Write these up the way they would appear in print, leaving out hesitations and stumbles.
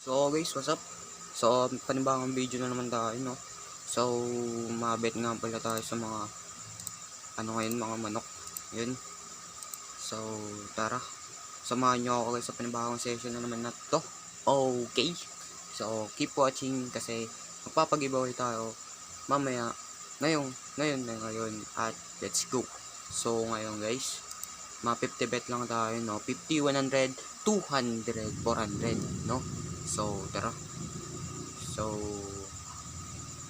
So guys, what's up? So panibagong video na naman tayo, no? So mabet nga pala tayo sa mga ngayon, mga manok. Yun. So tara, samahan nyo ako guys sa panibagong session na naman na to. Okay. So keep watching kasi magpapag-giveaway tayo mamaya ngayon at let's go. So ngayon guys, mga 50 bet lang tayo, no? 50, 100, 200, 400, no? So tara. So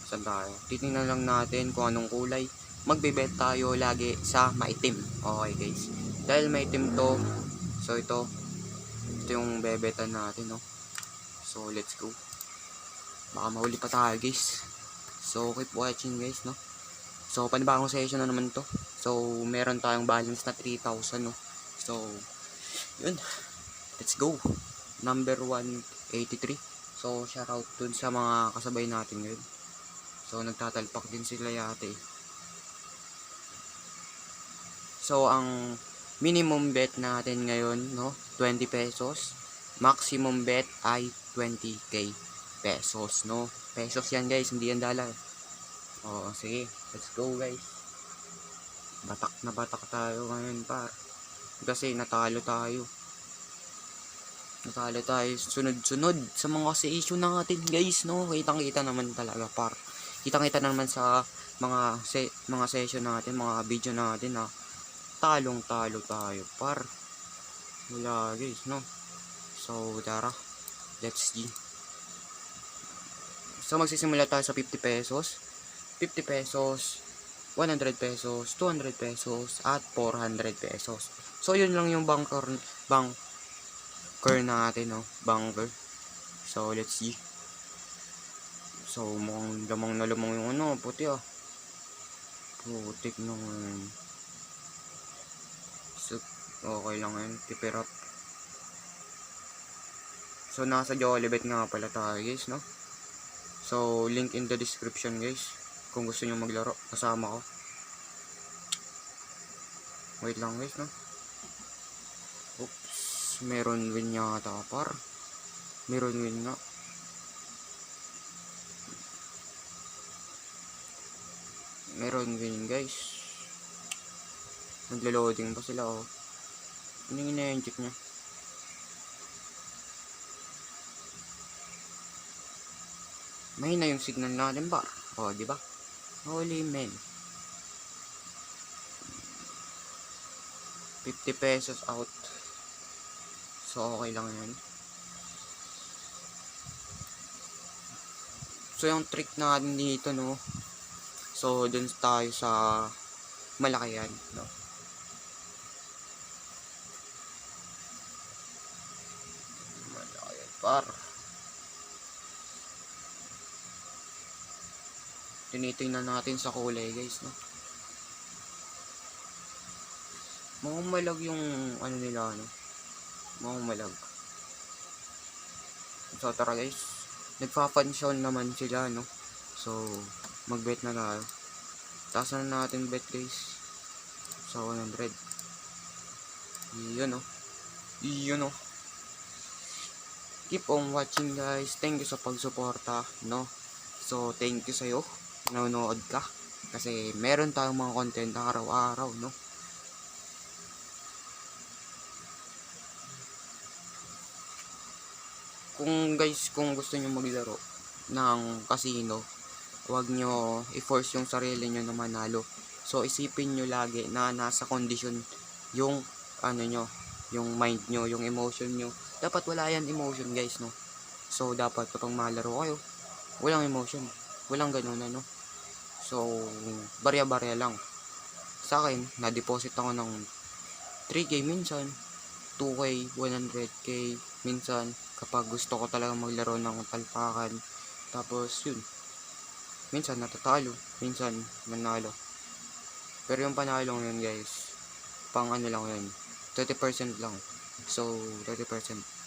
saan tayo? Titingnan lang natin kung anong kulay. Magbe-bet tayo lagi sa maitim. Okay guys, dahil maitim to, so ito yung bebetan natin, no? So let's go. Baka mahuli pa tayo guys. So keep watching guys, no? So panibagong session na naman to. So meron tayong balance na 3,000, no? So yun, let's go. Number 183. So shoutout dun sa mga kasabay natin ngayon. So nagtatalpak din sila yate. So ang minimum bet natin ngayon, no, 20 pesos. Maximum bet ay 20k pesos, no? Pesos yan guys, hindi yan dollar. Oo, sige, let's go guys. Batak tayo ngayon, par. Kasi natalo tayo sunod-sunod sa mga issue natin guys, no? Kitang-kita naman talaga, par. Kitang-kita naman sa mga session natin, mga video natin na talong-talo tayo, par. Wala guys, no? So tara, let's G. So magsisimula tayo sa 50 pesos, 50 pesos, 100 pesos, 200 pesos, at 400 pesos. So yun lang yung bunker natin, no? Bunker. So let's see. So mukhang lamang yung ano, puti ah. Putik nung so, okay lang yun, keep it up. So nasa Jollibet nga pala tayo guys, no? So link in the description guys, kung gusto nyo maglaro, kasama ko. Wait lang guys, no? Oops, meron win yata, par. Meron win nga. Meron win guys. Naglo-loading pa sila, oh. Ano yung ina-inject nya? Mahina yung signal natin, bar. Oh, di ba? Holy man. 50 pesos out. So okay lang yan. So yung trick natin dito, no? So dun tayo sa malaki yan, no? Malaki yan, par. Tinitingnan natin sa kulay guys, no? Mukhang malag yung ano nila, no? Mukhang malag. So tara guys, nagpa-function naman sila, no? So magbet na tayo. Taas na natin bet guys. So 100. Yun, no? Yun, no? Keep on watching guys. Thank you sa pagsuporta, no? So thank you sa'yo, nanonood ka. Kasi meron tayong mga content araw-araw, no? Kung gusto nyo maglaro ng casino, huwag nyo i-force yung sarili nyo na manalo. So isipin nyo lagi na nasa kondisyon yung ano nyo, yung mind nyo, yung emotion nyo. Dapat wala yan emotion guys, no? So dapat kapag malaro kayo, walang emotion, walang ganun, ano? So barya-barya lang. Sa akin, na-deposit ako ng 3k minsan, 2k, 100k minsan, kapag gusto ko talaga maglaro ng palpakan. Tapos yun, minsan natatalo, minsan manalo. Pero yung panalo yun guys, pang ano lang yun, 30% lang. So 30%.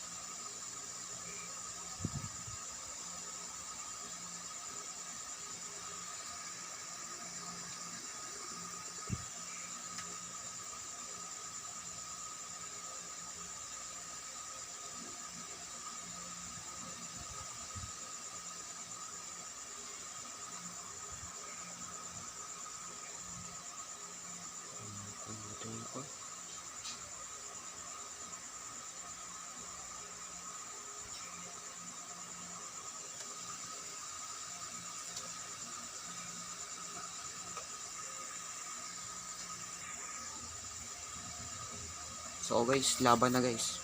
So guys, laban na guys.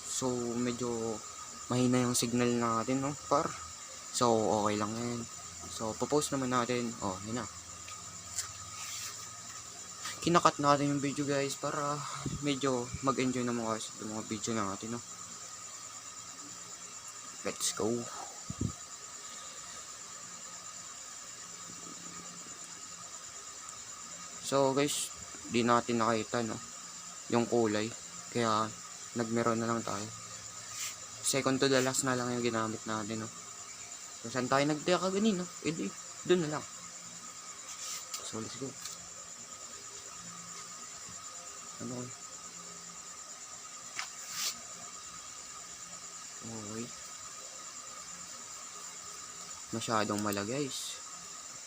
So medyo mahina yung signal natin, no, par. So okay lang yan. So popost naman natin. Oh, yun na. Kinakat natin yung video guys para medyo mag-enjoy naman guys sa mga video natin, no. Let's go. So guys, di natin nakita, no, yung kulay. Kaya nagmeron na lang tayo. Second to the last na lang yung ginamit natin, no. So saan tayo nagteka ganun, no? Edi, dun na lang. So let's go. Ano? Okay. Masyadong mala guys.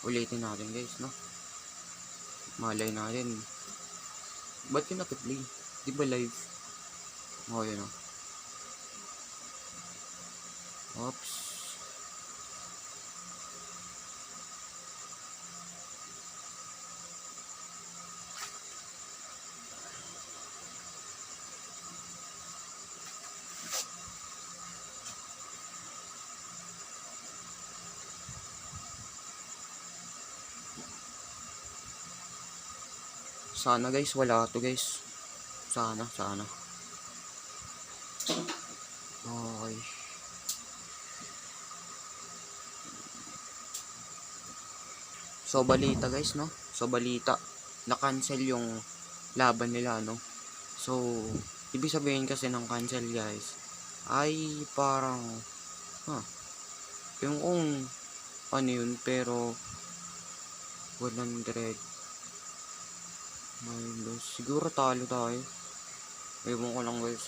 Ulitin natin guys, no? Malay natin. Ba't yun nakiplay? Di ba live? Oh, yun, no? Oops. Sana guys, wala to guys. Sana. Okay. So balita guys, no? So balita, na-cancel yung laban nila, no? So ibig sabihin kasi ng cancel guys ay parang yung ano yun, pero 100 minus, siguro talo tayo. Ewan ko lang guys,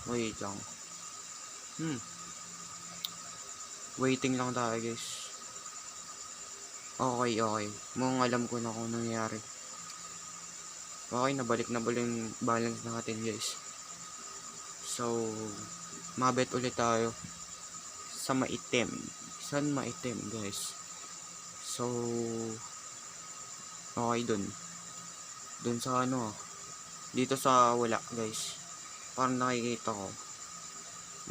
wait lang. Waiting lang tayo guys. Okay. Mukhang alam ko na kung nangyari. Okay, nabalik yung balance natin guys. So mabet ulit tayo sa maitim. Saan maitim guys? So okay, dun sa ano, dito sa wala guys. Parang nakikita ko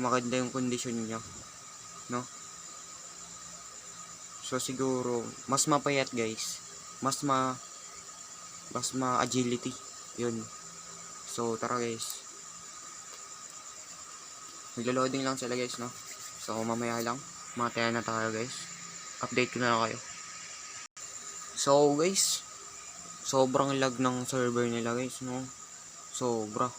maganda yung kondisyon niya, no? So siguro mas mapayat guys, mas agility yun. So tara guys, maglo-loading lang sila guys, no? So mamaya lang mataya na tayo guys, update ko na lang kayo. So guys, sobrang lag ng server nila guys, no? Sobra,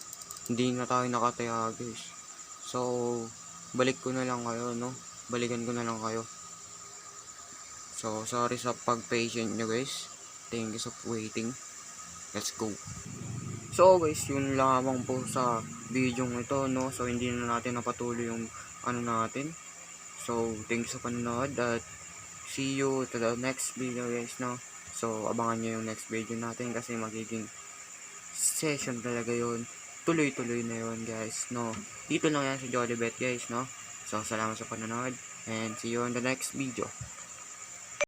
hindi na tayo nakataya guys. So balik ko na lang kayo, no? Balikan ko na lang kayo. So sorry sa pag-patient nyo guys. Thank you sa waiting. Let's go. So guys, yun lamang po sa video ito, no? So hindi na natin napatuloy yung ano natin. So thank you sa panonood at see you to the next video guys, no? So abangan nyo yung next video natin kasi magiging session talaga yun. Tuloy-tuloy na yun guys, no? Dito lang yan sa Jollibet guys, no? So salamat sa panonood and see you on the next video.